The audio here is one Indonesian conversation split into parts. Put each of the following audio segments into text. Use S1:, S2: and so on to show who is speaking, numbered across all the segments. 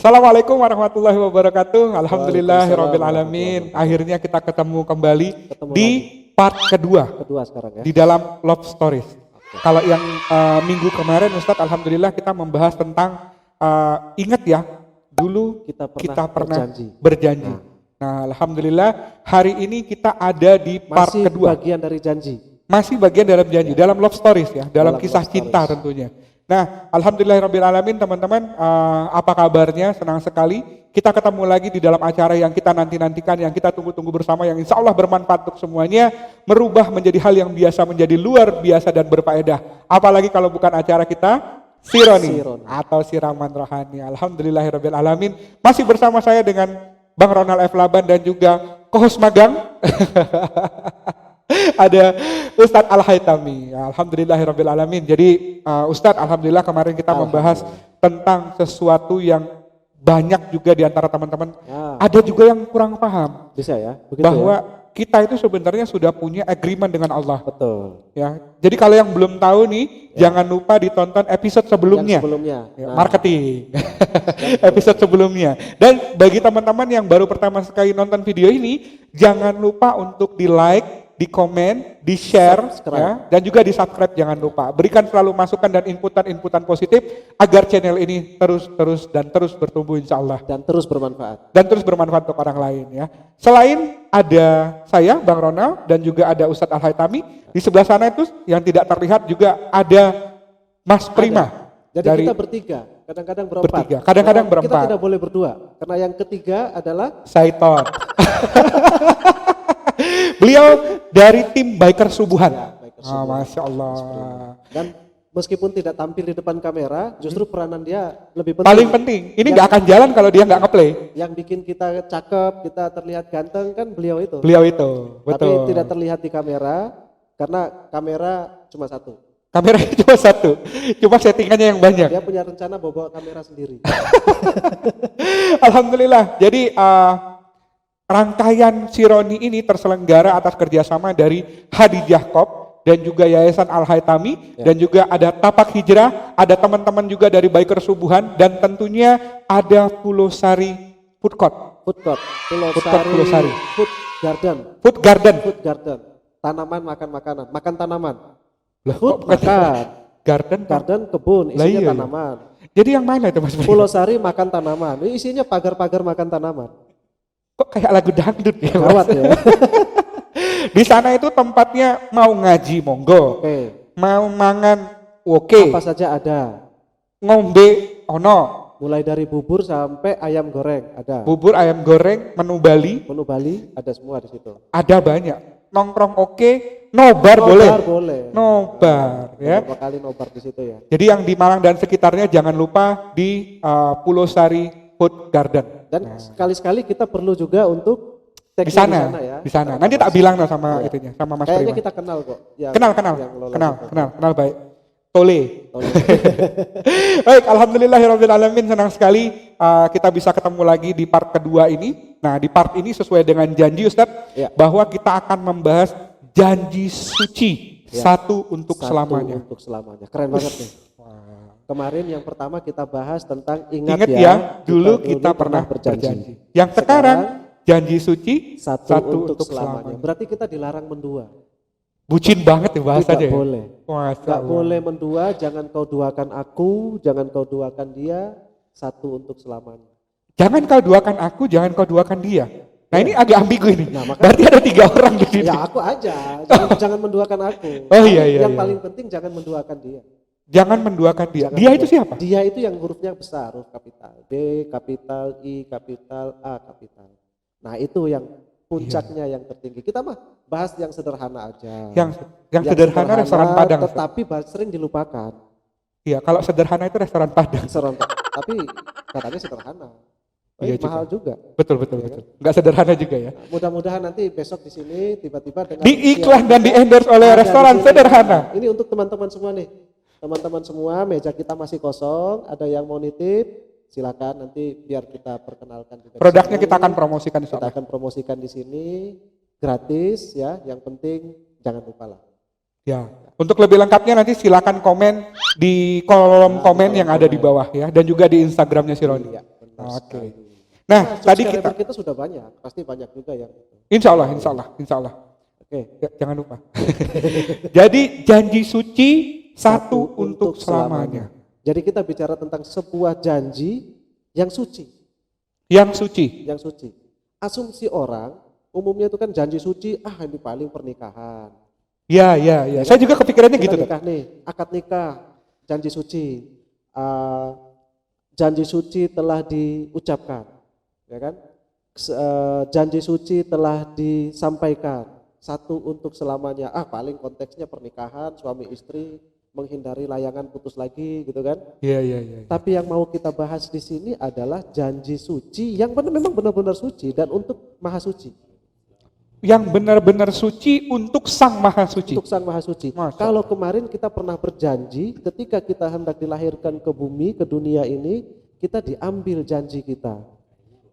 S1: Assalamualaikum warahmatullahi wabarakatuh. Alhamdulillahirabbil
S2: Waalaikumsalam
S1: alamin.
S2: warahmatullahi
S1: Akhirnya kita ketemu kembali
S2: Ketemu
S1: di
S2: lagi.
S1: part kedua
S2: Kedua sekarang ya.
S1: di dalam Love Stories. Kalau yang minggu kemarin Ustadz, alhamdulillah kita membahas tentang ingat ya, dulu kita pernah berjanji. Nah, alhamdulillah hari ini kita ada di part
S2: Masih
S1: kedua.
S2: bagian dari janji.
S1: Masih bagian dalam janji, dalam Love Stories ya, dalam
S2: Dalam
S1: kisah
S2: love
S1: cinta
S2: stories.
S1: tentunya. Nah, alhamdulillahirabbil alamin teman-teman, apa kabarnya? Senang sekali kita ketemu lagi di dalam acara yang kita nanti-nantikan, yang kita tunggu-tunggu bersama, yang insya Allah bermanfaat untuk semuanya, merubah menjadi hal yang biasa menjadi luar biasa dan berfaedah. Apalagi kalau bukan acara kita Sironi atau Siraman Rohani. Alhamdulillahirabbil alamin. Masih bersama saya dengan Bang Ronald F. Laban dan juga co-host magang ada Ustadz Al-Haytami. Alhamdulillahirabbil alamin. Jadi Ustadz, alhamdulillah kemarin kita membahas tentang sesuatu yang banyak juga di antara teman-teman.
S2: Ya.
S1: Ada juga yang kurang paham.
S2: Bisa ya? Begitu
S1: Bahwa
S2: ya?
S1: kita itu sebenarnya sudah punya agreement dengan Allah.
S2: Betul.
S1: Ya. Jadi kalau yang belum tahu nih, jangan lupa ditonton episode sebelumnya.
S2: Yang sebelumnya.
S1: Ya, marketing. Episode sebelumnya. Dan bagi teman-teman yang baru pertama sekali nonton video ini, jangan lupa untuk di-like, di komen, di share, ya, dan juga di subscribe, jangan lupa. Berikan selalu masukan dan inputan positif agar channel ini terus bertumbuh insya Allah.
S2: Dan terus bermanfaat.
S1: Dan terus bermanfaat untuk orang lain ya. Selain ada saya, Bang Ronald, dan juga ada Ustadz Al-Haytami, di sebelah sana itu yang tidak terlihat juga ada Mas Prima.
S2: Jadi
S1: dari
S2: kita bertiga, kadang-kadang berempat.
S1: Kadang-kadang
S2: Kita
S1: berempat.
S2: tidak boleh berdua, karena yang ketiga adalah
S1: Saiton. Beliau dari tim Biker Subuhan.
S2: Ya, Biker Subuhan.
S1: Masya Allah.
S2: Dan meskipun tidak tampil di depan kamera, justru peranan dia lebih penting.
S1: Paling penting. Ini nggak akan jalan kalau dia nggak ngeplay.
S2: Yang bikin kita cakep, kita terlihat ganteng kan beliau itu.
S1: Beliau itu, betul.
S2: Tapi tidak terlihat di kamera, karena kamera cuma satu.
S1: Kameranya cuma satu, cuma settingannya yang banyak.
S2: Dia punya rencana bawa kamera sendiri.
S1: Alhamdulillah. Jadi rangkaian Sironi ini terselenggara atas kerjasama dari Hadijah Corp dan juga Yayasan Al-Haytami, dan juga ada Tapak Hijrah, ada teman-teman juga dari Biker Subuhan, dan tentunya ada Pulau Sari Food Court.
S2: Pulau Sari. Food Garden. Tanaman makan makanan, makan tanaman.
S1: Loh,
S2: Food
S1: kok
S2: makan. Garden kebun, isinya
S1: iya.
S2: tanaman.
S1: Jadi yang mana itu Mas?
S2: Pulau Sari makan tanaman. Ini isinya pagar-pagar makan tanaman.
S1: Kok kayak lagu dangdut ya?
S2: Gawat ya.
S1: Di sana itu tempatnya mau ngaji monggo, mau mangan oke,
S2: Apa saja ada.
S1: ngombe ono,
S2: Mulai dari bubur sampai ayam goreng ada.
S1: bubur ayam goreng, menu Bali,
S2: Menu Bali ada semua di situ.
S1: ada banyak. Nongkrong oke, nobar boleh. Nobar ya.
S2: Beberapa kali nobar di situ ya.
S1: Jadi yang di Malang dan sekitarnya jangan lupa di Pulau Sari Food Garden.
S2: Dan sekali-sekali kita perlu juga untuk
S1: Di sana. Nanti tak bilang sama itunya, sama Mas
S2: Kayaknya
S1: Prima.
S2: kita kenal kok.
S1: Kenal baik. Tole. Baik, alhamdulillahirabbil alamin, senang sekali kita bisa ketemu lagi di part kedua ini. Nah, di part ini sesuai dengan janji Ustadz, bahwa kita akan membahas janji suci, satu untuk selamanya.
S2: Keren banget nih. Kemarin yang pertama kita bahas tentang ingat
S1: ya, dulu kita pernah berjanji. Yang sekarang janji suci satu untuk selamanya.
S2: Berarti kita dilarang mendua.
S1: Bucin banget ya bahasanya.
S2: Tidak boleh.
S1: Tidak
S2: boleh mendua, jangan kau duakan aku, jangan kau duakan dia, satu untuk selamanya.
S1: Jangan kau duakan aku, jangan kau duakan dia. Nah ini agak ambigu ini. Berarti ada 3 orang di sini.
S2: Ya aku aja, jangan menduakan aku.
S1: Oh iya.
S2: Yang paling penting jangan menduakan dia.
S1: Jangan menduakan dia. Dia itu siapa?
S2: Dia itu yang hurufnya besar, huruf kapital. D, kapital, I, kapital, A, kapital. Nah itu yang puncaknya yang tertinggi. Kita mah bahas yang sederhana aja.
S1: Yang sederhana restoran Padang.
S2: Tetapi sering dilupakan.
S1: Iya, kalau sederhana itu restoran Padang.
S2: Tapi katanya sederhana.
S1: Iya,
S2: mahal juga.
S1: Betul. Enggak sederhana juga ya.
S2: Mudah-mudahan nanti besok di sini tiba-tiba dengan
S1: diiklan dan di-endorse oleh restoran sederhana.
S2: Ini untuk teman-teman semua nih. Teman-teman semua, meja kita masih kosong, ada yang mau nitip, silakan nanti biar kita perkenalkan juga.
S1: Produknya kita akan promosikan.
S2: Kita akan promosikan di sini gratis ya. Yang penting jangan lupa lah.
S1: Ya, untuk lebih lengkapnya nanti silakan komen di kolom komen yang ada di bawah ya, dan juga di Instagramnya si Roni.
S2: benar
S1: Oke.
S2: sekali.
S1: Nah,
S2: Nah,
S1: tadi
S2: subscriber
S1: kita,
S2: kita sudah banyak, pasti banyak juga yang itu.
S1: insya Allah, insya Allah, insya Allah.
S2: Oke.
S1: Ya, jangan lupa. Jadi janji suci satu untuk selamanya.
S2: Jadi kita bicara tentang sebuah janji yang suci,
S1: Yang suci.
S2: yang suci. Asumsi orang umumnya itu kan janji suci, ini paling pernikahan.
S1: Ya, ya, ya. Saya juga kepikirannya
S2: Kita
S1: gitu.
S2: nikah nih, akad nikah, janji suci. Janji suci telah diucapkan, ya kan? Janji suci telah disampaikan, satu untuk selamanya. Paling konteksnya pernikahan, suami istri menghindari layangan putus lagi, gitu kan?
S1: Iya, iya, iya.
S2: Tapi yang mau kita bahas di sini adalah janji suci yang memang benar-benar suci dan untuk maha suci.
S1: Yang benar-benar suci untuk Sang Maha Suci.
S2: Untuk Sang Maha Suci.
S1: Masya
S2: Kalau
S1: Allah.
S2: kemarin kita pernah berjanji ketika kita hendak dilahirkan ke bumi, ke dunia ini, kita diambil janji kita.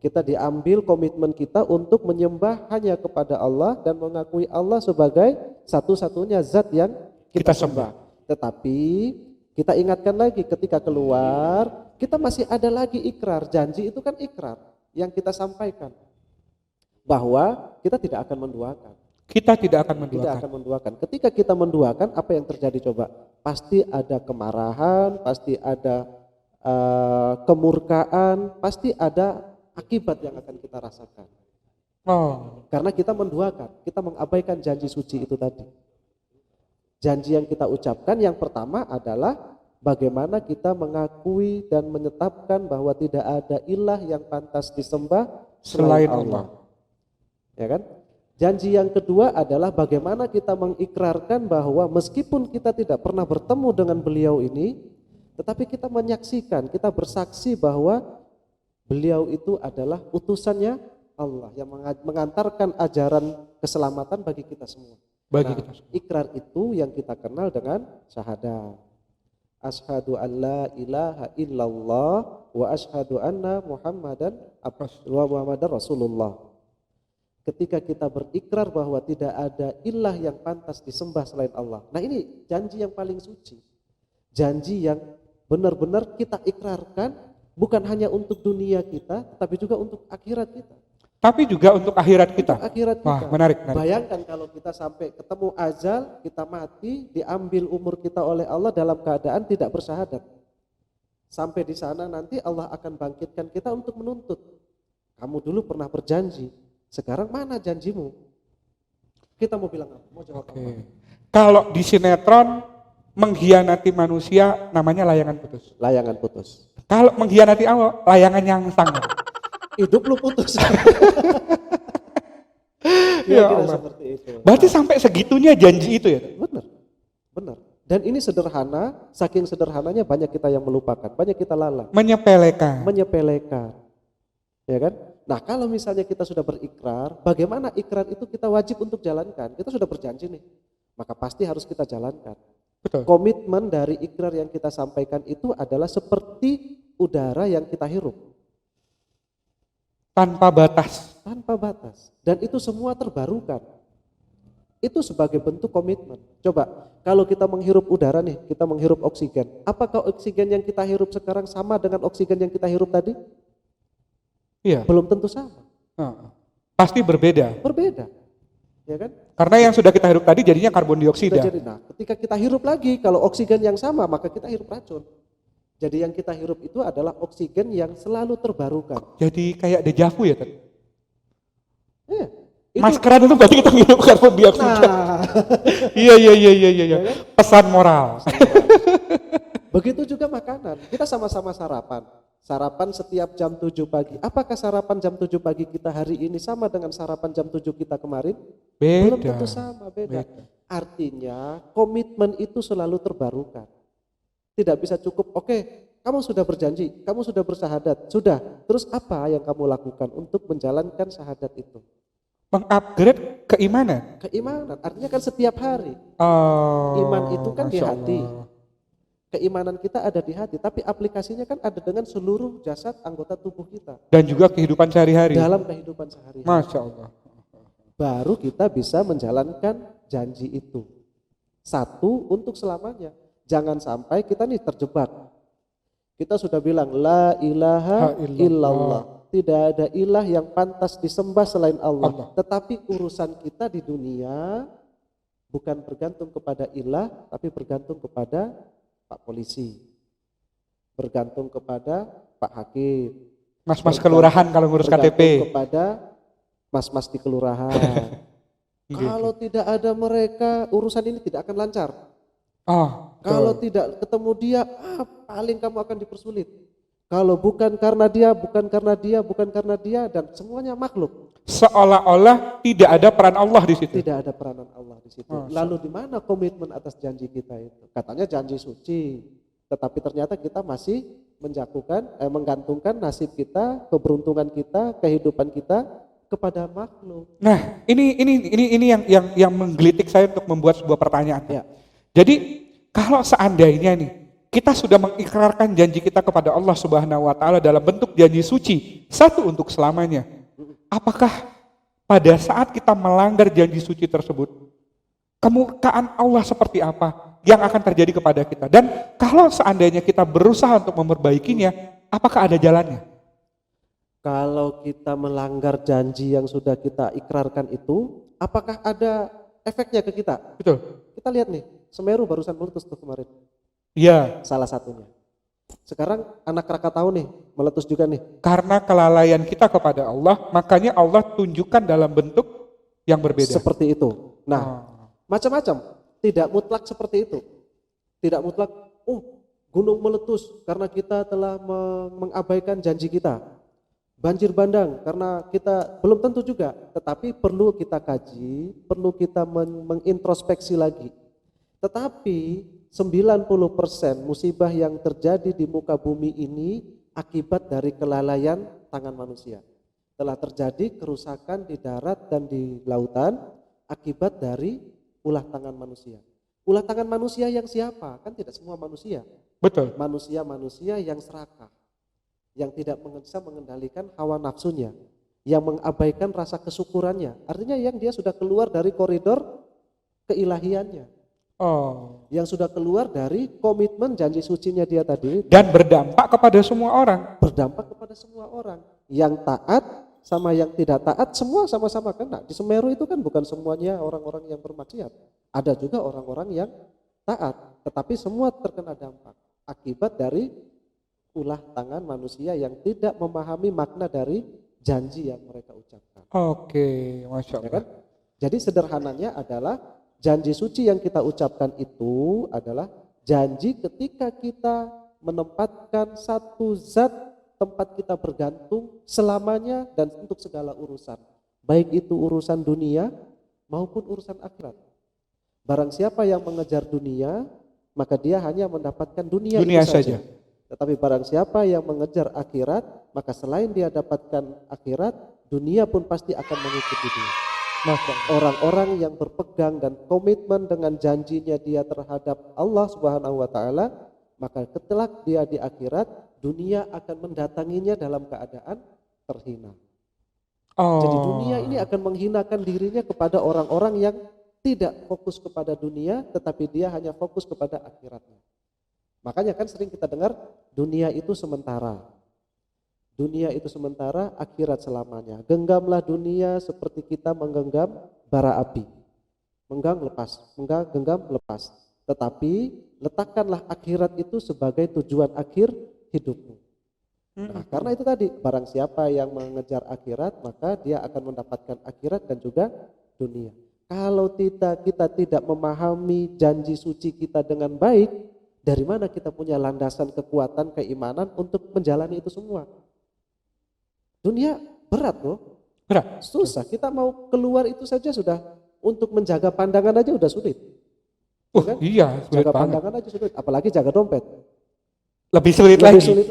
S2: Kita diambil komitmen kita untuk menyembah hanya kepada Allah dan mengakui Allah sebagai satu-satunya zat yang kita sembah. Tetapi kita ingatkan lagi ketika keluar, kita masih ada lagi ikrar. Janji itu kan ikrar yang kita sampaikan. Bahwa kita tidak akan menduakan.
S1: Kita tidak akan
S2: Tidak
S1: menduakan.
S2: akan menduakan. Ketika kita menduakan, apa yang terjadi coba? Pasti ada kemarahan, pasti ada kemurkaan, pasti ada akibat yang akan kita rasakan.
S1: Oh,
S2: Karena kita menduakan, kita mengabaikan janji suci itu tadi. Janji yang kita ucapkan yang pertama adalah bagaimana kita mengakui dan menetapkan bahwa tidak ada ilah yang pantas disembah selain Allah. Ya kan? Janji yang kedua adalah bagaimana kita mengikrarkan bahwa meskipun kita tidak pernah bertemu dengan beliau ini, tetapi kita menyaksikan, kita bersaksi bahwa beliau itu adalah utusannya Allah yang mengantarkan ajaran keselamatan bagi kita semua.
S1: bagi kita.
S2: Ikrar itu yang kita kenal dengan syahadat. Asyhadu an la ilaha illallah wa asyhadu anna Muhammadan Rasulullah. Ketika kita berikrar bahwa tidak ada ilah yang pantas disembah selain Allah. Nah, ini janji yang paling suci. Janji yang benar-benar kita ikrarkan bukan hanya untuk dunia kita, tapi juga untuk akhirat kita.
S1: Tapi juga untuk akhirat kita.
S2: Untuk akhirat kita.
S1: Wah, menarik.
S2: Bayangkan kalau kita sampai ketemu ajal, kita mati, diambil umur kita oleh Allah dalam keadaan tidak bersyahadat. Sampai di sana nanti Allah akan bangkitkan kita untuk menuntut. Kamu dulu pernah berjanji, sekarang mana janjimu? Kita mau bilang apa? Mau jawab apa?
S1: Kalau di sinetron mengkhianati manusia namanya layangan putus.
S2: Layangan putus.
S1: Kalau mengkhianati Allah, layangan yang sangat.
S2: Hidup lu putus.
S1: Ya
S2: Kira-kira
S1: Allah.
S2: seperti itu.
S1: Berarti sampai segitunya janji itu ya?
S2: Benar, benar. Dan ini sederhana, saking sederhananya banyak kita yang melupakan, banyak kita lalai,
S1: Menyepelekan.
S2: menyepelekan, ya kan? Nah, kalau misalnya kita sudah berikrar, bagaimana ikrar itu kita wajib untuk jalankan? Kita sudah berjanji nih, maka pasti harus kita jalankan.
S1: Betul.
S2: Komitmen dari ikrar yang kita sampaikan itu adalah seperti udara yang kita hirup,
S1: Tanpa batas.
S2: tanpa batas. Dan itu semua terbarukan. Itu sebagai bentuk komitmen. Coba, kalau kita menghirup udara nih, kita menghirup oksigen. Apakah oksigen yang kita hirup sekarang sama dengan oksigen yang kita hirup tadi?
S1: Iya.
S2: Belum tentu sama.
S1: Pasti berbeda.
S2: Berbeda. Ya kan?
S1: Karena yang sudah kita hirup tadi jadinya karbon
S2: Sudah
S1: dioksida.
S2: jadi, nah, ketika kita hirup lagi, kalau oksigen yang sama, maka kita hirup racun. Jadi yang kita hirup itu adalah oksigen yang selalu terbarukan.
S1: Jadi kayak dejavu ya tadi.
S2: Iya.
S1: Maskeran itu berarti kita ngirup karbon dioksida.
S2: Nah,
S1: Iya. Pesan moral.
S2: begitu juga makanan. Kita sama-sama sarapan. Sarapan setiap jam 7 pagi. Apakah sarapan jam 7 pagi kita hari ini sama dengan sarapan jam 7 kita kemarin? Belum
S1: Beda.
S2: tentu sama, beda. Artinya komitmen itu selalu terbarukan. Tidak bisa cukup, oke, kamu sudah berjanji, kamu sudah bersyahadat, sudah. Terus apa yang kamu lakukan untuk menjalankan syahadat itu?
S1: Mengupgrade keimanan.
S2: Keimanan, artinya kan setiap hari.
S1: Oh,
S2: Iman itu kan di
S1: Masya
S2: hati.
S1: Allah.
S2: Keimanan kita ada di hati, tapi aplikasinya kan ada dengan seluruh jasad anggota tubuh kita.
S1: Dan juga kehidupan sehari-hari.
S2: Dalam kehidupan sehari-hari.
S1: Masya Allah.
S2: Baru kita bisa menjalankan janji itu. Satu, untuk selamanya. Jangan sampai kita nih terjebak. Kita sudah bilang la ilaha illallah. Tidak ada ilah yang pantas disembah selain Allah. Tetapi urusan kita di dunia bukan bergantung kepada ilah, tapi bergantung kepada Pak Polisi, bergantung kepada Pak Hakim,
S1: Mas-mas kelurahan kalau ngurus KTP.
S2: Kepada mas-mas di kelurahan. Kalau tidak ada mereka, urusan ini tidak akan lancar. Kalau tidak ketemu dia, paling kamu akan dipersulit. Kalau bukan karena dia, bukan karena dia, bukan karena dia, dan semuanya makhluk.
S1: Seolah-olah tidak ada peran Allah di situ.
S2: Tidak ada peranan Allah di situ. Lalu di mana komitmen atas janji kita itu? Katanya janji suci, tetapi ternyata kita masih menggantungkan nasib kita, keberuntungan kita, kehidupan kita kepada makhluk.
S1: Nah, ini yang menggelitik saya untuk membuat sebuah pertanyaan.
S2: Ya.
S1: Jadi kalau seandainya nih kita sudah mengikrarkan janji kita kepada Allah Subhanahu wa taala dalam bentuk janji suci, satu untuk selamanya. Apakah pada saat kita melanggar janji suci tersebut, kemurkaan Allah seperti apa yang akan terjadi kepada kita? Dan kalau seandainya kita berusaha untuk memperbaikinya, apakah ada jalannya?
S2: Kalau kita melanggar janji yang sudah kita ikrarkan itu, apakah ada efeknya ke kita?
S1: Betul.
S2: Kita lihat nih, Semeru barusan meletus tuh kemarin.
S1: Iya.
S2: Salah satunya. Sekarang anak Krakatau nih, meletus juga nih.
S1: Karena kelalaian kita kepada Allah, makanya Allah tunjukkan dalam bentuk yang berbeda.
S2: Seperti itu. Nah, macam-macam. Tidak mutlak seperti itu. Tidak mutlak, gunung meletus karena kita telah mengabaikan janji kita. Banjir bandang karena kita belum tentu juga, tetapi perlu kita kaji, perlu kita mengintrospeksi lagi. Tetapi 90% musibah yang terjadi di muka bumi ini akibat dari kelalaian tangan manusia. Telah terjadi kerusakan di darat dan di lautan akibat dari ulah tangan manusia. Ulah tangan manusia yang siapa? Kan tidak semua manusia.
S1: Betul.
S2: Manusia-manusia yang serakah, yang tidak bisa mengendalikan hawa nafsunya, yang mengabaikan rasa kesyukurannya. Artinya yang dia sudah keluar dari koridor keilahiannya. Yang sudah keluar dari komitmen janji sucinya dia tadi.
S1: Dan berdampak kepada semua orang.
S2: Berdampak kepada semua orang. Yang taat sama yang tidak taat semua sama-sama kena. Di Semeru itu kan bukan semuanya orang-orang yang bermaksiat. Ada juga orang-orang yang taat. Tetapi semua terkena dampak. Akibat dari ulah tangan manusia yang tidak memahami makna dari janji yang mereka ucapkan.
S1: Oke, Masya Allah.
S2: Ya kan? Jadi sederhananya adalah janji suci yang kita ucapkan itu adalah janji ketika kita menempatkan satu zat tempat kita bergantung selamanya dan untuk segala urusan. Baik itu urusan dunia maupun urusan akhirat. Barang siapa yang mengejar dunia, maka dia hanya mendapatkan dunia itu saja. Tetapi barang siapa yang mengejar akhirat, maka selain dia dapatkan akhirat, dunia pun pasti akan mengikuti dia. Maka orang-orang yang berpegang dan komitmen dengan janjinya dia terhadap Allah Subhanahu wa taala, maka kelak dia di akhirat, dunia akan mendatanginya dalam keadaan terhina. Jadi dunia ini akan menghinakan dirinya kepada orang-orang yang tidak fokus kepada dunia, tetapi dia hanya fokus kepada akhiratnya. Makanya kan sering kita dengar dunia itu sementara. Dunia itu sementara, akhirat selamanya. Genggamlah dunia seperti kita menggenggam bara api. Genggam lepas. Tetapi letakkanlah akhirat itu sebagai tujuan akhir hidupmu. Nah, karena itu tadi, barang siapa yang mengejar akhirat, maka dia akan mendapatkan akhirat dan juga dunia. Kalau kita tidak memahami janji suci kita dengan baik, dari mana kita punya landasan kekuatan keimanan untuk menjalani itu semua? Dunia berat loh.
S1: Berat.
S2: Susah. Kita mau keluar itu saja sudah, untuk menjaga pandangan aja udah sulit. Kan?
S1: Iya, sulit
S2: jaga
S1: banget.
S2: pandangan aja sulit, apalagi jaga dompet.
S1: Lebih sulit lagi.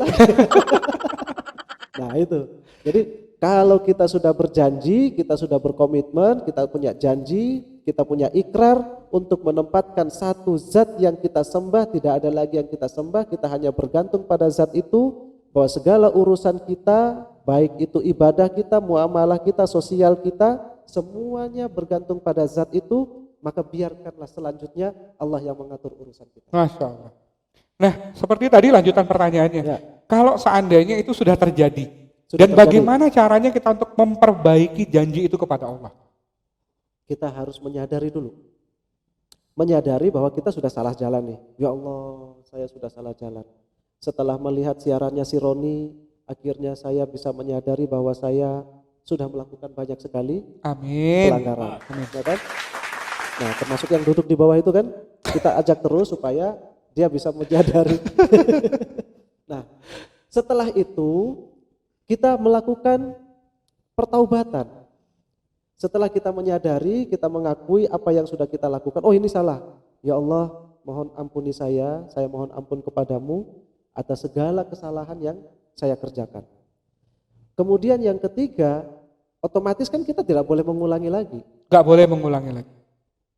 S2: Nah itu. Jadi kalau kita sudah berjanji, kita sudah berkomitmen, kita punya janji, kita punya ikrar untuk menempatkan satu zat yang kita sembah, tidak ada lagi yang kita sembah, kita hanya bergantung pada zat itu, bahwa segala urusan kita, baik itu ibadah kita, muamalah kita, sosial kita, semuanya bergantung pada zat itu, maka biarkanlah selanjutnya Allah yang mengatur urusan kita.
S1: Masya Allah. Nah, seperti tadi lanjutan pertanyaannya.
S2: Ya,
S1: Kalau seandainya itu sudah terjadi,
S2: sudah
S1: dan
S2: terjadi.
S1: bagaimana caranya kita untuk memperbaiki janji itu kepada Allah?
S2: Kita harus menyadari dulu. Menyadari bahwa kita sudah salah jalan nih. Ya Allah, saya sudah salah jalan. Setelah melihat siarannya si Roni, akhirnya saya bisa menyadari bahwa saya sudah melakukan banyak sekali
S1: Amin.
S2: pelanggaran. Ya kan? Nah, termasuk yang duduk di bawah itu kan, kita ajak terus supaya dia bisa menyadari. Nah, setelah itu kita melakukan pertaubatan. Setelah kita menyadari, kita mengakui apa yang sudah kita lakukan. Oh, ini salah. Ya Allah, mohon ampuni saya mohon ampun kepadamu atas segala kesalahan yang saya kerjakan. Kemudian yang ketiga, otomatis kan kita tidak boleh mengulangi lagi.
S1: Gak boleh mengulangi lagi.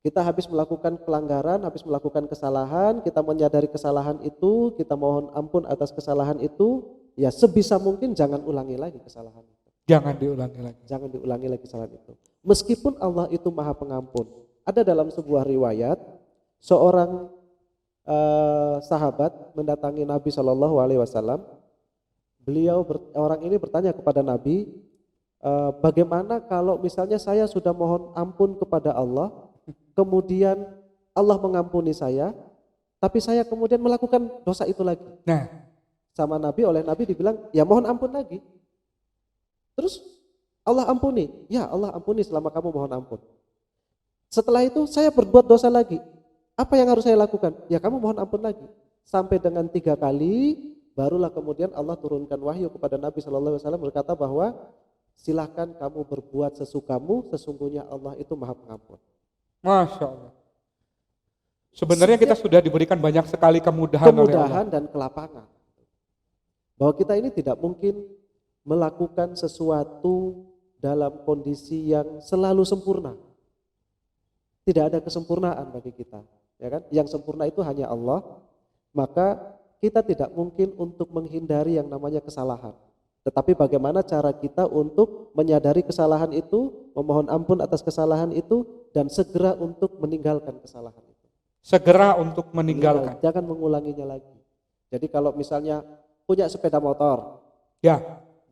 S2: Kita habis melakukan pelanggaran, habis melakukan kesalahan, kita menyadari kesalahan itu, kita mohon ampun atas kesalahan itu, ya sebisa mungkin jangan ulangi lagi kesalahan itu.
S1: Jangan diulangi lagi.
S2: Jangan diulangi lagi kesalahan itu. Meskipun Allah itu Maha Pengampun. Ada dalam sebuah riwayat, seorang sahabat mendatangi Nabi Shallallahu Alaihi Wasallam. Orang ini bertanya kepada Nabi, bagaimana kalau misalnya saya sudah mohon ampun kepada Allah, kemudian Allah mengampuni saya, tapi saya kemudian melakukan dosa itu lagi.
S1: Nah,
S2: Oleh Nabi dibilang, ya mohon ampun lagi. Terus Allah ampuni, ya Allah ampuni selama kamu mohon ampun. Setelah itu saya berbuat dosa lagi. Apa yang harus saya lakukan? Ya kamu mohon ampun lagi. Sampai dengan 3 kali, barulah kemudian Allah turunkan wahyu kepada Nabi Shallallahu Alaihi Wasallam berkata bahwa silahkan kamu berbuat sesukamu, sesungguhnya Allah itu Maha Pengampun.
S1: Masya Allah. Sebenarnya kita sudah diberikan banyak sekali kemudahan oleh Allah.
S2: Dan kelapangan. Bahwa kita ini tidak mungkin melakukan sesuatu dalam kondisi yang selalu sempurna. Tidak ada kesempurnaan bagi kita, ya kan? Yang sempurna itu hanya Allah. Maka kita tidak mungkin untuk menghindari yang namanya kesalahan. Tetapi bagaimana cara kita untuk menyadari kesalahan itu, memohon ampun atas kesalahan itu, dan segera untuk meninggalkan kesalahan itu.
S1: Segera untuk meninggalkan.
S2: Jangan mengulanginya lagi. Jadi kalau misalnya punya sepeda motor,
S1: Ya,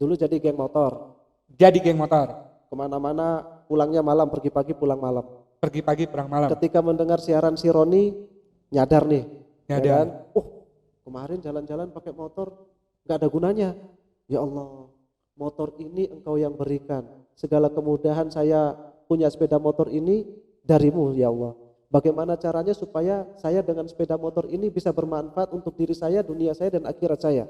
S2: dulu jadi geng motor,
S1: jadi geng motor.
S2: kemana-mana pulangnya malam, pergi pagi pulang malam.
S1: Pergi pagi pulang malam.
S2: Ketika mendengar siaran si Roni, nyadar nih,
S1: Nyadar.
S2: ya kan? Kemarin jalan-jalan pakai motor nggak ada gunanya. Ya Allah, motor ini Engkau yang berikan. Segala kemudahan saya punya sepeda motor ini darimu ya Allah. Bagaimana caranya supaya saya dengan sepeda motor ini bisa bermanfaat untuk diri saya, dunia saya, dan akhirat saya.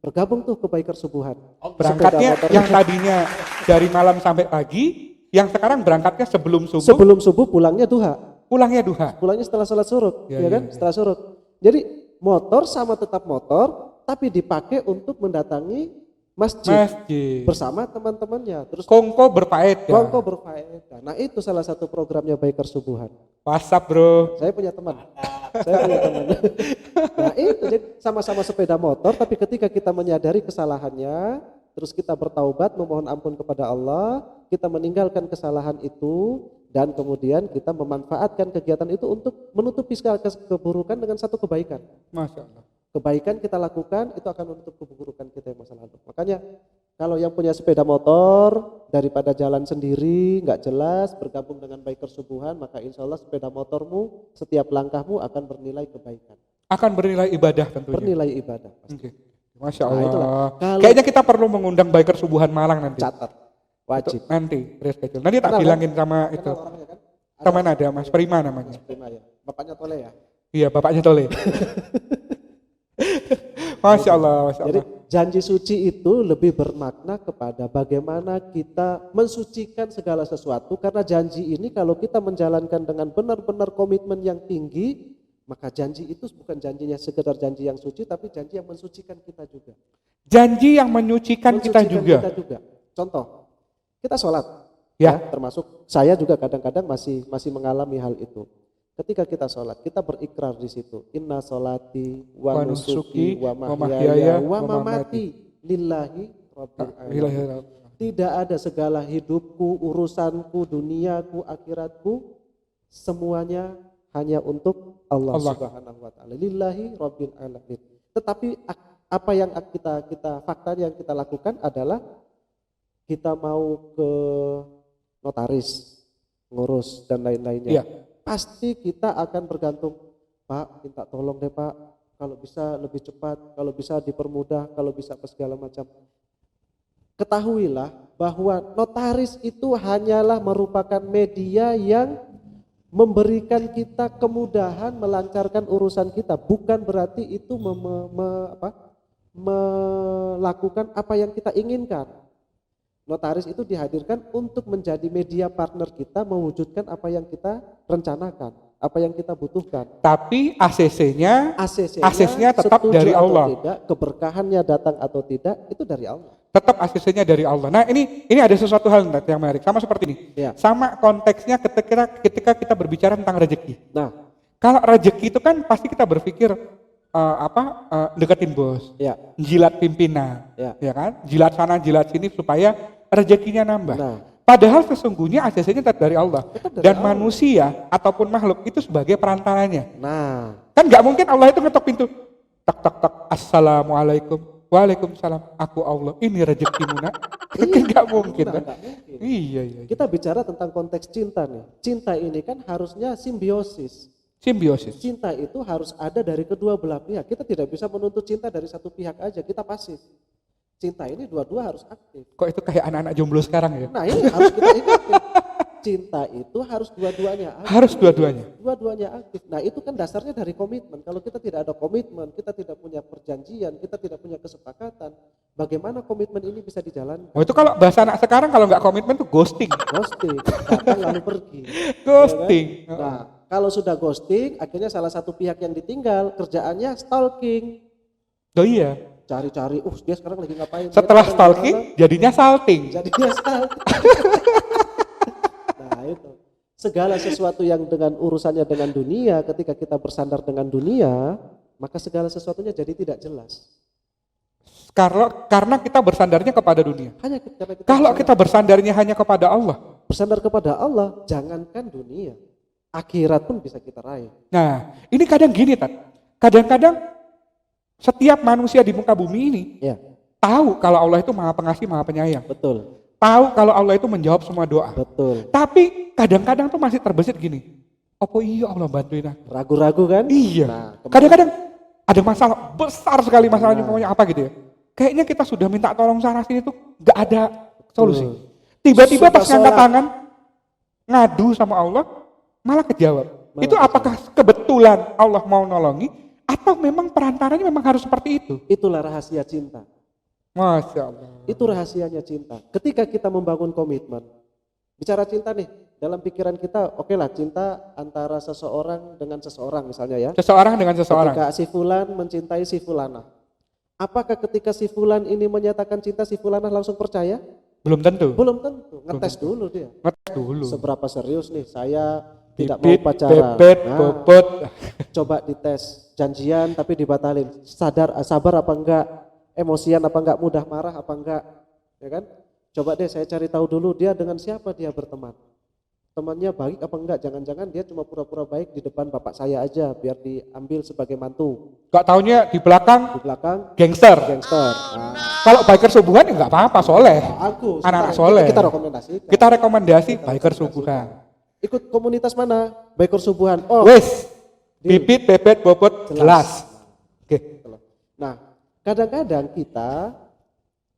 S2: Bergabung tuh ke Biker Subuhan.
S1: Berangkatnya yang tadinya dari malam sampai pagi, yang sekarang berangkatnya sebelum subuh.
S2: Sebelum subuh pulangnya duha.
S1: Pulangnya duha.
S2: Pulangnya setelah sholat surut, ya kan?
S1: Ya.
S2: Setelah surut. Jadi motor sama tetap motor, tapi dipakai untuk mendatangi masjid. Bersama teman-temannya. Terus
S1: Kongko berfaedah.
S2: Kongko berfaedah. Nah itu salah satu programnya Biker Subuhan.
S1: WhatsApp bro.
S2: Saya punya teman. Nah itu jadi sama-sama sepeda motor, tapi ketika kita menyadari kesalahannya, terus kita bertaubat, memohon ampun kepada Allah, kita meninggalkan kesalahan itu, dan kemudian kita memanfaatkan kegiatan itu untuk menutupi segala keburukan dengan satu kebaikan.
S1: Masya Allah.
S2: Kebaikan kita lakukan itu akan menutup keburukan kita yang masa lalu. Makanya kalau yang punya sepeda motor daripada jalan sendiri nggak jelas, bergabung dengan Biker Subuhan, maka insya Allah sepeda motormu setiap langkahmu akan bernilai kebaikan.
S1: Akan bernilai ibadah tentunya.
S2: Bernilai ibadah.
S1: Okay. Masya Allah.
S2: Kalau
S1: kayaknya kita perlu mengundang Biker Subuhan Malang nanti.
S2: Catat, wajib.
S1: Itu nanti, nanti tak bilangin sama itu.
S2: Orangnya kan?
S1: Teman ada Mas Prima namanya.
S2: Mas Prima ya. Bapaknya Tole ya.
S1: Iya, bapaknya Tole. Masya Allah, Masya Allah.
S2: Jadi janji suci itu lebih bermakna kepada bagaimana kita mensucikan segala sesuatu, karena janji ini kalau kita menjalankan dengan benar-benar komitmen yang tinggi, maka janji itu bukan janjinya sekedar janji yang suci, tapi janji yang mensucikan kita juga.
S1: Janji yang menyucikan kita juga.
S2: Contoh, kita sholat,
S1: ya,
S2: termasuk saya juga kadang-kadang masih mengalami hal itu. Ketika kita sholat, kita berikrar di situ. Inna sholati wa nusuki wa mahyaya wa mamati lillahi rabbil alamin. Tidak ada segala hidupku, urusanku, duniaku, akhiratku, semuanya hanya untuk Allah,
S1: Allah.
S2: Subhanahu wa taala. Lillahi rabbil alamin. Tetapi apa yang kita fakta yang kita lakukan adalah kita mau ke notaris, ngurus dan lain-lainnya.
S1: Iya.
S2: Pasti kita akan bergantung, Pak, minta tolong deh Pak, kalau bisa lebih cepat, kalau bisa dipermudah, kalau bisa apa segala macam. Ketahuilah bahwa notaris itu hanyalah merupakan media yang memberikan kita kemudahan melancarkan urusan kita, bukan berarti itu melakukan apa yang kita inginkan. Notaris itu dihadirkan untuk menjadi media partner kita mewujudkan apa yang kita rencanakan, apa yang kita butuhkan.
S1: Tapi ACC-nya
S2: ACC-nya
S1: tetap
S2: setuju
S1: dari
S2: atau
S1: Allah.
S2: tidak, keberkahannya datang atau tidak, itu dari Allah.
S1: Tetap ACC-nya dari Allah. Nah, ini ada sesuatu hal yang menarik. Sama seperti ini.
S2: Ya.
S1: Sama konteksnya ketika kita berbicara tentang rezeki.
S2: Nah,
S1: Kalau rezeki itu kan pasti kita berpikir deketin bos,
S2: ya,
S1: jilat pimpinan,
S2: ya.
S1: ya kan? Jilat sana, jilat sini supaya rezekinya nambah.
S2: Nah,
S1: Padahal sesungguhnya ACC-nya tetap dari Allah.
S2: Tetap dari
S1: Dan
S2: Allah.
S1: manusia ataupun makhluk itu sebagai perantaranya.
S2: nah,
S1: Kan nggak mungkin Allah itu ngetok pintu. Tak tak tak. Assalamualaikum. Waalaikumsalam. Aku Allah. Ini rezekimu nak. Kan nggak mungkin kan?
S2: nggak mungkin.
S1: Iya.
S2: Kita bicara tentang konteks cinta nih. Cinta ini kan harusnya simbiosis.
S1: Simbiosis.
S2: Cinta itu harus ada dari kedua belah pihak. Kita tidak bisa menuntut cinta dari satu pihak aja. Kita pasif. Cinta ini dua-dua harus aktif.
S1: Kok itu kayak anak-anak jomblo sekarang ya?
S2: Nah ini harus kita ingatkan. Cinta itu harus dua-duanya aktif.
S1: Harus dua-duanya.
S2: Dua-duanya aktif. Nah itu kan dasarnya dari komitmen. Kalau kita tidak ada komitmen, kita tidak punya perjanjian, kita tidak punya kesepakatan, bagaimana komitmen ini bisa dijalankan?
S1: Oh itu kalau bahasa anak sekarang kalau nggak komitmen tuh ghosting.
S2: Ghosting, datang lalu pergi.
S1: Ghosting.
S2: Ya kan? Nah kalau sudah ghosting, akhirnya salah satu pihak yang ditinggal kerjaannya stalking.
S1: Oh iya.
S2: Cari-cari, dia sekarang lagi ngapain?
S1: Setelah
S2: Dia sekarang
S1: stalking
S2: gimana?
S1: jadinya salting.
S2: Jadinya stalking. Nah itu. Segala sesuatu yang dengan urusannya dengan dunia, ketika kita bersandar dengan dunia, maka segala sesuatunya jadi tidak jelas.
S1: Karena kita bersandarnya kepada dunia.
S2: Hanya karena kita
S1: Kalau
S2: bersandar-
S1: kita bersandarnya hanya kepada Allah.
S2: bersandar kepada Allah, jangankan dunia, akhirat pun bisa kita raih.
S1: Nah, ini kadang gini, Tat. Kadang-kadang setiap manusia di muka bumi ini
S2: Ya,
S1: tahu kalau Allah itu Maha Pengasih, Maha Penyayang.
S2: betul,
S1: Tahu kalau Allah itu menjawab semua doa.
S2: betul.
S1: Tapi kadang-kadang tuh masih terbesit gini. Apa iya Allah bantuin aku?
S2: Ragu-ragu kan?
S1: Iya.
S2: Nah,
S1: Kadang-kadang ada masalah besar sekali masalahnya
S2: Nah.
S1: pokoknya apa gitu ya. Kayaknya kita sudah minta tolong sana sini tuh gak ada solusi.
S2: Betul.
S1: Tiba-tiba
S2: Sudah
S1: pas ngangkat
S2: sholat.
S1: tangan ngadu sama Allah malah kejawab.
S2: Malah
S1: Itu apakah kebetulan Allah mau nolongi atau memang perantaranya memang harus seperti itu?
S2: Itulah rahasia cinta.
S1: Masya Allah.
S2: Itu rahasianya cinta. Ketika kita membangun komitmen, bicara cinta nih, dalam pikiran kita, oke lah cinta antara seseorang dengan seseorang misalnya ya.
S1: Seseorang dengan seseorang.
S2: Ketika si fulan mencintai si fulana. Apakah ketika si fulan ini menyatakan cinta, si fulana langsung percaya?
S1: Belum tentu.
S2: Belum tentu, ngetes dulu dia.
S1: Ngetes dulu.
S2: Seberapa serius nih saya tidak mau
S1: Bibit,
S2: pacaran.
S1: bebet,
S2: Nah,
S1: bobot.
S2: coba dites, janjian tapi dibatalin. Sabar apa enggak? Emosian apa enggak? Mudah marah apa enggak? Ya kan? Coba deh saya cari tahu dulu dia dengan siapa dia berteman. Temannya baik apa enggak? Jangan-jangan dia cuma pura-pura baik di depan bapak saya aja biar diambil sebagai mantu.
S1: Gak taunya di belakang
S2: Di belakang
S1: gangster.
S2: gangster. Nah,
S1: Kalau biker subuhan ya nggak apa-apa, soleh.
S2: aku
S1: Anak-anak
S2: sekarang
S1: soleh.
S2: kita rekomendasikan.
S1: Kita rekomendasi biker subuhan.
S2: Ikut komunitas mana? Biker subuhan. Oh,
S1: Wes,
S2: Deal.
S1: bibit, bebet, bobot, jelas. Oke.
S2: Nah, kadang-kadang kita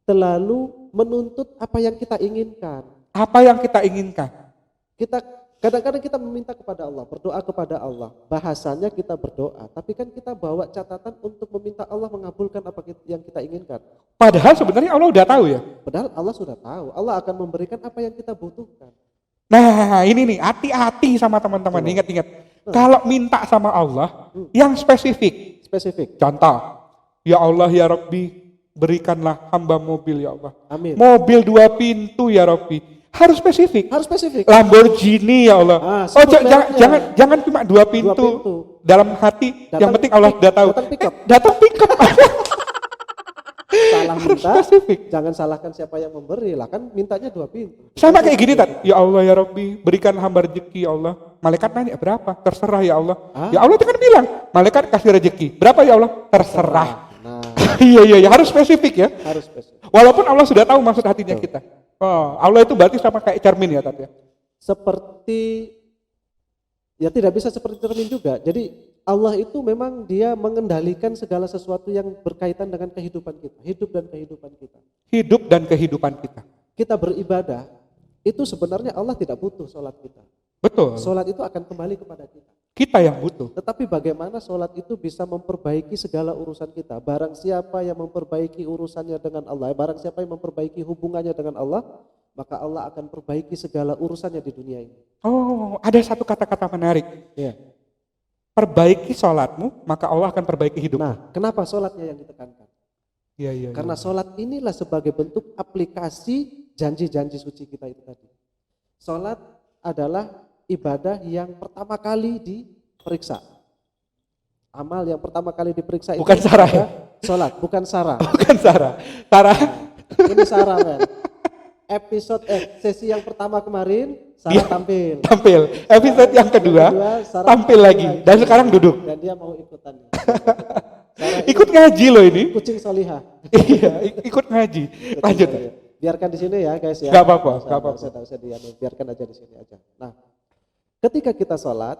S2: terlalu menuntut apa yang kita inginkan.
S1: Apa yang kita inginkan?
S2: Kita kadang-kadang kita meminta kepada Allah, berdoa kepada Allah. Bahasanya kita berdoa, tapi kan kita bawa catatan untuk meminta Allah mengabulkan apa yang kita inginkan.
S1: Padahal sebenarnya Allah udah tahu ya.
S2: Padahal Allah sudah tahu, Allah akan memberikan apa yang kita butuhkan.
S1: Nah ini nih, hati-hati sama teman-teman, ingat-ingat. Kalau minta sama Allah, yang spesifik.
S2: Spesifik.
S1: Contoh, ya Allah ya Rabbi, berikanlah hamba mobil ya Allah.
S2: Amin.
S1: Mobil 2 pintu ya Rabbi. Harus spesifik.
S2: Harus spesifik.
S1: Lamborghini ya Allah.
S2: Ah,
S1: Oh
S2: sebut mereknya.
S1: jangan cuma 2 pintu.
S2: pintu.
S1: Dalam hati, yang
S2: Datang
S1: penting Allah udah tahu.
S2: datang pick up.
S1: Datang pick up.
S2: salah minta,
S1: spesifik.
S2: jangan salahkan siapa yang memberi lah, kan mintanya 2 pintu.
S1: Sama kayak gini, Tat. Ya Allah ya Rabbi, berikan hamba rezeki ya Allah. Malaikat nanya, berapa? Terserah ya Allah. Ya Allah itu kan bilang, malaikat kasih rezeki. Berapa ya Allah? Terserah.
S2: Nah,
S1: Iya, harus spesifik ya.
S2: harus spesifik.
S1: Walaupun Allah sudah tahu maksud hatinya kita. Oh, Allah itu berarti sama kayak cermin ya, Tat ya.
S2: Seperti, ya tidak bisa seperti cermin juga. Jadi Allah itu memang dia mengendalikan segala sesuatu yang berkaitan dengan kehidupan kita, hidup dan kehidupan kita.
S1: Hidup dan kehidupan kita.
S2: Kita beribadah, itu sebenarnya Allah tidak butuh sholat kita.
S1: Betul.
S2: Sholat itu akan kembali kepada kita.
S1: Kita yang butuh.
S2: Tetapi bagaimana sholat itu bisa memperbaiki segala urusan kita. Barang siapa yang memperbaiki urusannya dengan Allah, barang siapa yang memperbaiki hubungannya dengan Allah, maka Allah akan perbaiki segala urusannya di dunia ini.
S1: Oh, ada satu kata-kata menarik.
S2: Ya.
S1: Perbaiki sholatmu, maka Allah akan perbaiki hidupmu.
S2: Nah, kenapa sholatnya yang ditekankan?
S1: Iya.
S2: Karena sholat inilah sebagai bentuk aplikasi janji-janji suci kita itu tadi. Sholat adalah ibadah yang pertama kali diperiksa. Amal yang pertama kali diperiksa
S1: Bukan
S2: itu
S1: Sarah ya?
S2: Sholat, bukan Sarah.
S1: Bukan Sarah. Sarah.
S2: Ini Sarah kan. Sesi yang pertama kemarin Sarah tampil.
S1: Episode yang kedua
S2: Sarah
S1: tampil lagi. Dan sekarang duduk.
S2: Dan dia mau ikutan.
S1: Ikut ngaji loh ini.
S2: Kucing soliha.
S1: Iya, ikut ngaji. Lanjut.
S2: Biarkan di sini ya guys ya.
S1: Gak apa-apa.
S2: Biarkan aja di sini aja. Nah, ketika kita sholat,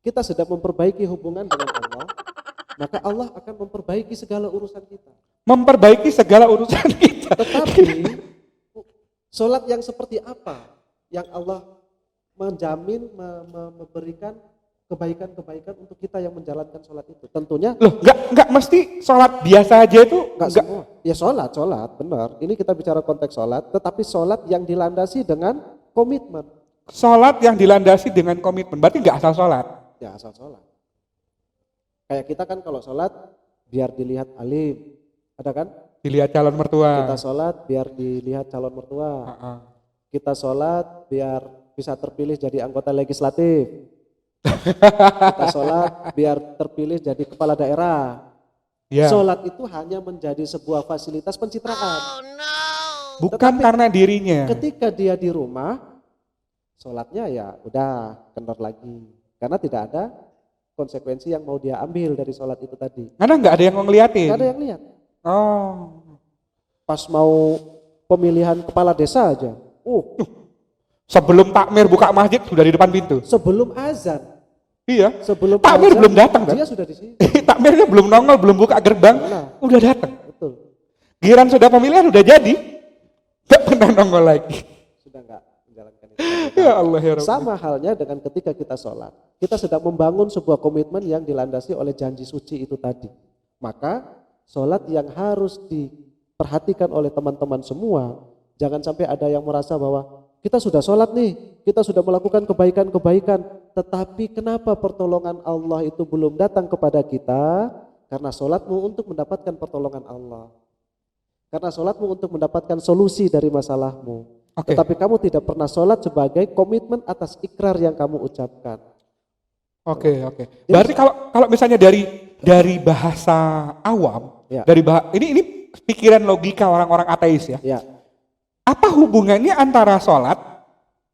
S2: kita sedang memperbaiki hubungan dengan Allah, maka Allah akan memperbaiki segala urusan kita.
S1: Memperbaiki segala urusan kita.
S2: Tetapi sholat yang seperti apa yang Allah menjamin memberikan kebaikan-kebaikan untuk kita yang menjalankan sholat itu? Tentunya
S1: Loh, enggak mesti sholat biasa aja itu.
S2: enggak semua. Ya sholat benar. Ini kita bicara konteks sholat, tetapi sholat yang dilandasi dengan komitmen.
S1: Sholat yang dilandasi dengan komitmen. Berarti enggak asal sholat.
S2: Ya asal sholat. Kayak kita kan kalau sholat biar dilihat alim, ada kan?
S1: Dilihat calon mertua.
S2: Kita sholat biar dilihat calon mertua. Kita sholat biar bisa terpilih jadi anggota legislatif. Kita sholat biar terpilih jadi kepala daerah.
S1: Ya.
S2: Sholat itu hanya menjadi sebuah fasilitas pencitraan.
S1: Bukan
S2: Tetapi
S1: karena dirinya.
S2: ketika dia di rumah, sholatnya ya udah kendor lagi. Karena tidak ada konsekuensi yang mau dia ambil dari sholat itu tadi.
S1: Karena enggak ada yang mau ngeliatin.
S2: Nggak ada yang lihat.
S1: Oh.
S2: Pas mau pemilihan kepala desa aja.
S1: Sebelum takmir buka masjid sudah di depan pintu.
S2: Sebelum azan.
S1: Iya.
S2: Sebelum
S1: Takmir
S2: azan,
S1: belum datang kan?
S2: dia sudah di sini.
S1: Takmirnya belum nongol, belum buka gerbang, udah datang.
S2: Betul.
S1: Giliran sudah pemilihan udah jadi, nggak pernah nongol lagi.
S2: Sudah enggak menjalankan itu.
S1: Ya Allah ya Rabbi.
S2: Sama halnya dengan ketika kita sholat. Kita sedang membangun sebuah komitmen yang dilandasi oleh janji suci itu tadi. Maka sholat yang harus diperhatikan oleh teman-teman semua, jangan sampai ada yang merasa bahwa kita sudah sholat nih, kita sudah melakukan kebaikan-kebaikan, tetapi kenapa pertolongan Allah itu belum datang kepada kita? Karena sholatmu untuk mendapatkan pertolongan Allah. Karena sholatmu untuk mendapatkan solusi dari masalahmu.
S1: Oke.
S2: Tetapi kamu tidak pernah sholat sebagai komitmen atas ikrar yang kamu ucapkan.
S1: Oke. Berarti kalau misalnya dari bahasa awam,
S2: Ya.
S1: ini pikiran logika orang-orang ateis ya.
S2: Ya,
S1: Apa hubungannya antara sholat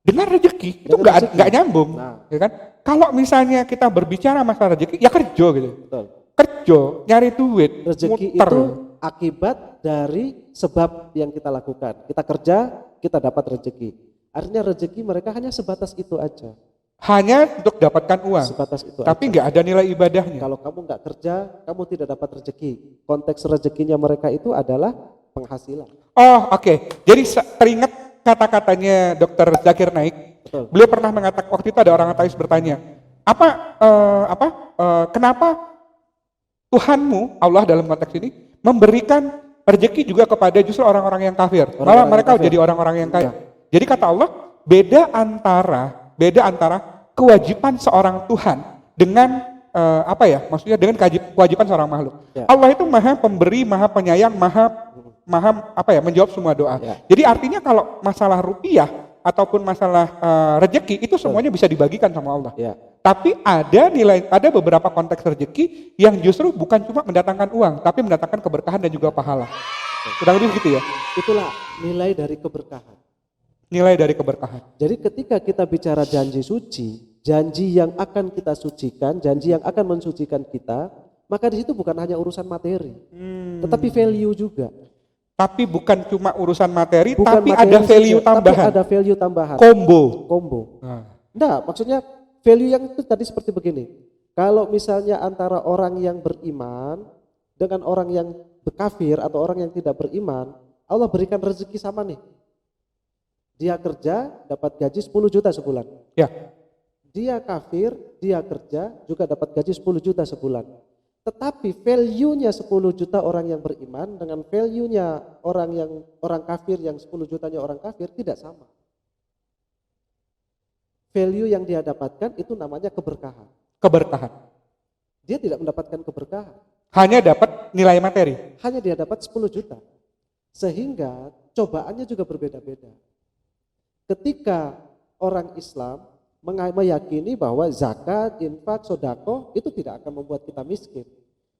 S1: dengan rezeki? Itu
S2: Dengan rezeki.
S1: nggak nyambung,
S2: Nah.
S1: ya kan? Kalau misalnya kita berbicara masalah rezeki, ya kerja gitu.
S2: betul.
S1: Kerja, nyari duit,
S2: Rezeki
S1: muter.
S2: itu akibat dari sebab yang kita lakukan. Kita kerja, kita dapat rezeki. Artinya rezeki mereka hanya sebatas itu aja.
S1: Hanya untuk dapatkan uang,
S2: Sebatas itu
S1: tapi
S2: aja.
S1: nggak ada nilai ibadahnya.
S2: Kalau kamu nggak kerja, kamu tidak dapat rezeki. Konteks rezekinya mereka itu adalah penghasilan.
S1: Oh oke, jadi teringat kata-katanya Dr. Zakir Naik.
S2: Betul.
S1: Beliau pernah mengatakan, waktu itu ada orang ateis bertanya, kenapa Tuhanmu, Allah dalam konteks ini, memberikan rezeki juga kepada justru orang-orang yang kafir, malah
S2: Orang-orang
S1: mereka
S2: yang kafir.
S1: jadi orang-orang yang kaya.
S2: Ya.
S1: Jadi kata Allah, beda antara kewajiban seorang Tuhan dengan maksudnya dengan kewajiban seorang makhluk.
S2: Ya.
S1: Allah itu maha pemberi, maha penyayang, maha menjawab semua doa.
S2: Ya.
S1: Jadi artinya kalau masalah rupiah ataupun masalah rezeki itu semuanya bisa dibagikan sama Allah.
S2: Ya.
S1: Tapi ada beberapa konteks rezeki yang justru bukan cuma mendatangkan uang, tapi mendatangkan keberkahan dan juga pahala. Kurang lebih gitu ya.
S2: Itulah nilai dari keberkahan.
S1: Nilai dari keberkahan.
S2: Jadi ketika kita bicara janji suci, janji yang akan kita sucikan, janji yang akan mensucikan kita, maka di situ bukan hanya urusan materi, tetapi value juga.
S1: Tapi bukan cuma urusan materi,
S2: Bukan
S1: tapi
S2: materi
S1: ada value
S2: saja,
S1: tambahan.
S2: Tapi ada value tambahan.
S1: Combo.
S2: Nah. Enggak, maksudnya value yang itu tadi seperti begini. Kalau misalnya antara orang yang beriman dengan orang yang kafir atau orang yang tidak beriman, Allah berikan rezeki sama nih. Dia kerja dapat gaji 10 juta sebulan.
S1: Ya.
S2: Dia kafir, dia kerja juga dapat gaji 10 juta sebulan. Tetapi value-nya 10 juta orang yang beriman dengan value-nya orang kafir yang 10 jutanya orang kafir tidak sama. Value yang dia dapatkan itu namanya keberkahan.
S1: Keberkahan.
S2: Dia tidak mendapatkan keberkahan.
S1: Hanya dapat nilai materi.
S2: Hanya dia dapat 10 juta. Sehingga cobaannya juga berbeda-beda. Ketika orang Islam meyakini bahwa zakat, infak, sedekah itu tidak akan membuat kita miskin.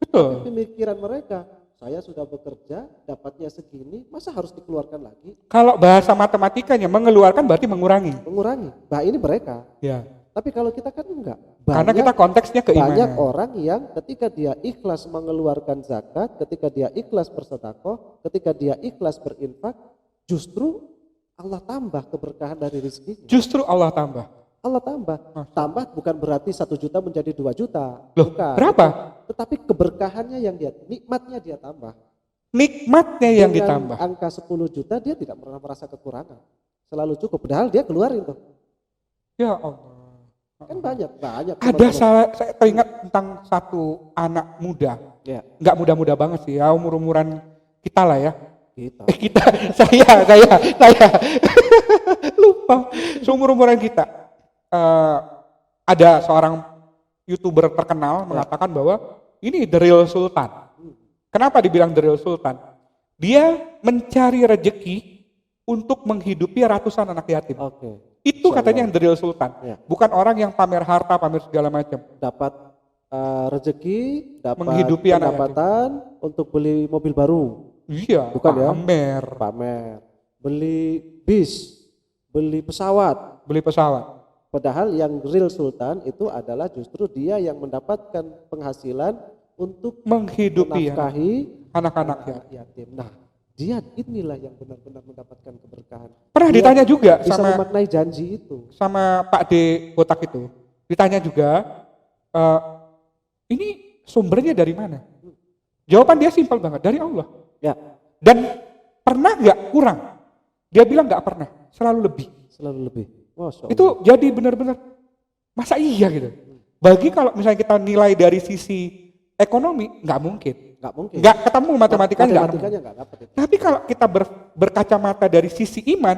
S1: Betul.
S2: Tapi pemikiran mereka, saya sudah bekerja, dapatnya segini, masa harus dikeluarkan lagi?
S1: Kalau bahasa matematikanya mengeluarkan berarti mengurangi.
S2: Mengurangi. Bah ini mereka.
S1: Ya.
S2: Tapi kalau kita kan enggak.
S1: Karena kita konteksnya keimanan.
S2: Banyak orang yang ketika dia ikhlas mengeluarkan zakat, ketika dia ikhlas bersedekah, ketika dia ikhlas berinfak, justru Allah tambah keberkahan dari rezekinya.
S1: Justru Allah tambah.
S2: Allah tambah. Tambah bukan berarti 1 juta menjadi 2 juta.
S1: Loh,
S2: bukan.
S1: berapa?
S2: Tetapi keberkahannya yang dia, nikmatnya dia tambah.
S1: Nikmatnya yang
S2: Dengan
S1: ditambah.
S2: angka 10 juta dia tidak pernah merasa kekurangan. Selalu cukup. Padahal dia keluarin tuh.
S1: Ya Allah.
S2: Kan banyak.
S1: Ada saya teringat tentang satu anak muda.
S2: Ya.
S1: Nggak muda-muda banget sih ya, umur-umuran kita lah ya.
S2: Kita.
S1: Saya lupa. Seumur-umuran kita. Ada seorang YouTuber terkenal mengatakan bahwa ini The Real Sultan. Kenapa dibilang The Real Sultan? Dia mencari rezeki untuk menghidupi ratusan anak yatim.
S2: Oke.
S1: Itu katanya yang The Real Sultan.
S2: Ya.
S1: Bukan orang yang pamer harta, pamer segala macam.
S2: Dapat rezeki, dapat
S1: Menghidupi anak
S2: pendapatan untuk beli mobil baru.
S1: Iya,
S2: Bukan ya?
S1: pamer.
S2: Beli bis, beli pesawat.
S1: Beli pesawat.
S2: Padahal yang real sultan itu adalah justru dia yang mendapatkan penghasilan untuk
S1: Menghidupi
S2: menafkahi
S1: anak-anak
S2: yatim. Nah, dia inilah yang benar-benar mendapatkan keberkahan.
S1: Pernah
S2: Dia
S1: ditanya juga
S2: bisa
S1: sama
S2: memaknai janji itu.
S1: sama Pak D Botak itu. Ditanya juga, ini sumbernya dari mana? Jawaban dia simpel banget, dari Allah.
S2: Ya,
S1: Dan pernah nggak kurang? Dia bilang nggak pernah, selalu lebih.
S2: selalu lebih. Masya Allah.
S1: Itu jadi benar-benar, masa iya gitu? Bagi kalau misalnya kita nilai dari sisi ekonomi, nggak mungkin.
S2: Nggak mungkin.
S1: Nggak ketemu matematikanya nggak ketemu.
S2: Matematikanya nggak dapat itu.
S1: Tapi kalau kita berkacamata dari sisi iman,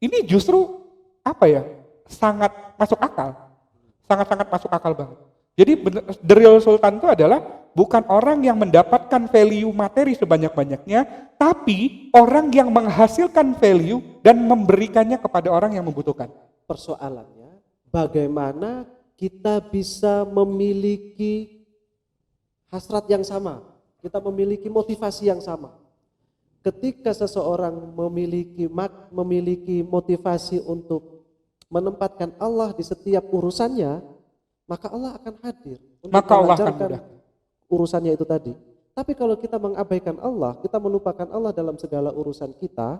S1: ini justru apa ya? Sangat masuk akal. Sangat-sangat masuk akal banget. Jadi The Real Sultan itu adalah bukan orang yang mendapatkan value materi sebanyak-banyaknya, tapi orang yang menghasilkan value dan memberikannya kepada orang yang membutuhkan.
S2: Persoalannya bagaimana kita bisa memiliki hasrat yang sama, kita memiliki motivasi yang sama. Ketika seseorang memiliki motivasi untuk menempatkan Allah di setiap urusannya, maka Allah akan hadir untuk
S1: Maka Allah akan
S2: melancarkan urusannya itu tadi. Tapi kalau kita mengabaikan Allah, kita melupakan Allah dalam segala urusan kita,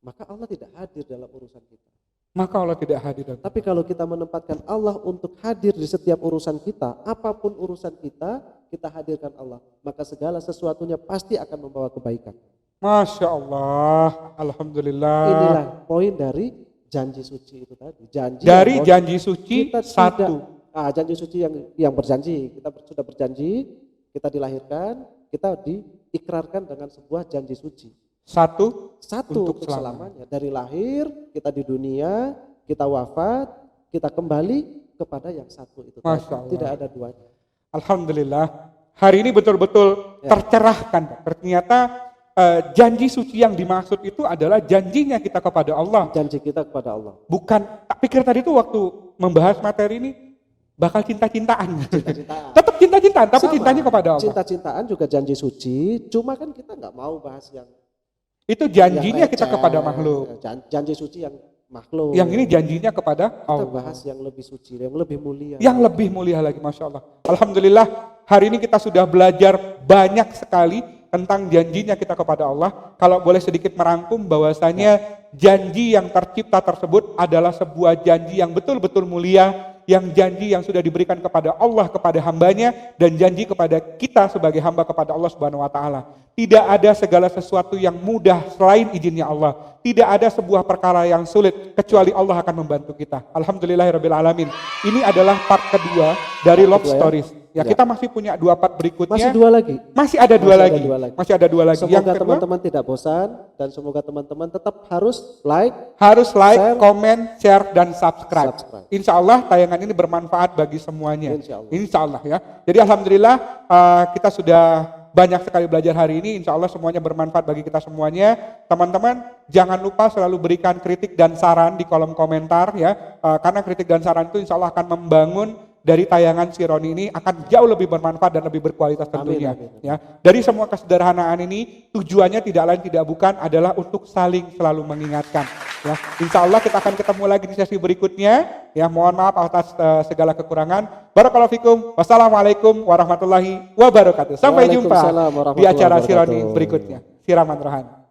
S2: maka Allah tidak hadir dalam urusan kita.
S1: Maka Allah tidak hadir.
S2: Tapi kalau kita menempatkan Allah untuk hadir di setiap urusan kita, apapun urusan kita hadirkan Allah. Maka segala sesuatunya pasti akan membawa kebaikan.
S1: Masya Allah, Alhamdulillah.
S2: Inilah poin dari janji suci itu tadi.
S1: Dari janji suci
S2: kita
S1: satu.
S2: Janji suci yang berjanji, kita sudah berjanji, kita dilahirkan, kita diikrarkan dengan sebuah janji suci.
S1: Satu
S2: Untuk selamanya. Dari lahir, kita di dunia, kita wafat, kita kembali kepada yang satu itu.
S1: Masya Allah.
S2: Tidak ada duanya.
S1: Alhamdulillah. Hari ini betul-betul tercerahkan. Ternyata janji suci yang dimaksud itu adalah janjinya kita kepada Allah.
S2: Janji kita kepada Allah.
S1: Bukan, tak pikir tadi itu waktu membahas materi ini, bakal cinta-cintaan.
S2: Cinta-cintaan.
S1: Tetap cinta-cintaan, tapi
S2: Sama.
S1: cintanya kepada Allah.
S2: Cinta-cintaan juga janji suci, cuma kan kita nggak mau bahas yang
S1: Itu janjinya
S2: yang
S1: kita
S2: receh,
S1: kepada makhluk.
S2: Janji suci yang makhluk.
S1: Yang ini janjinya kepada
S2: kita
S1: Allah.
S2: bahas yang lebih suci, yang lebih mulia.
S1: Yang lebih mulia lagi, Masya Allah. Alhamdulillah, hari ini kita sudah belajar banyak sekali tentang janjinya kita kepada Allah. Kalau boleh sedikit merangkum bahwasanya janji yang tercipta tersebut adalah sebuah janji yang betul-betul mulia, yang janji yang sudah diberikan kepada Allah kepada hambanya, dan janji kepada kita sebagai hamba kepada Allah Subhanahu wa taala. Tidak ada segala sesuatu yang mudah selain izinnya Allah. Tidak ada sebuah perkara yang sulit kecuali Allah akan membantu kita. Alhamdulillahirabbil alamin. Ini adalah part kedua dari Love Stories. Ya, kita masih punya 2 part berikutnya.
S2: Masih 2 lagi.
S1: Masih ada 2 lagi. Masih ada 2 lagi.
S2: Semoga
S1: Yang kedua,
S2: teman-teman tidak bosan dan semoga teman-teman tetap harus like,
S1: like, comment, share, dan subscribe. Insya Allah tayangan ini bermanfaat bagi semuanya. Insya Allah ya. Jadi alhamdulillah kita sudah banyak sekali belajar hari ini. Insya Allah semuanya bermanfaat bagi kita semuanya. Teman-teman jangan lupa selalu berikan kritik dan saran di kolom komentar ya. Karena kritik dan saran itu insya Allah akan membangun dari tayangan si Roni ini akan jauh lebih bermanfaat dan lebih berkualitas tentunya.
S2: Amin.
S1: Ya, dari semua kesederhanaan ini tujuannya tidak lain tidak bukan adalah untuk saling selalu mengingatkan. Ya, insya Allah kita akan ketemu lagi di sesi berikutnya. Ya, mohon maaf atas segala kekurangan. Barakallahu fikum. Wassalamualaikum warahmatullahi wabarakatuh. Sampai jumpa di acara si Roni berikutnya. Siraman Rohani.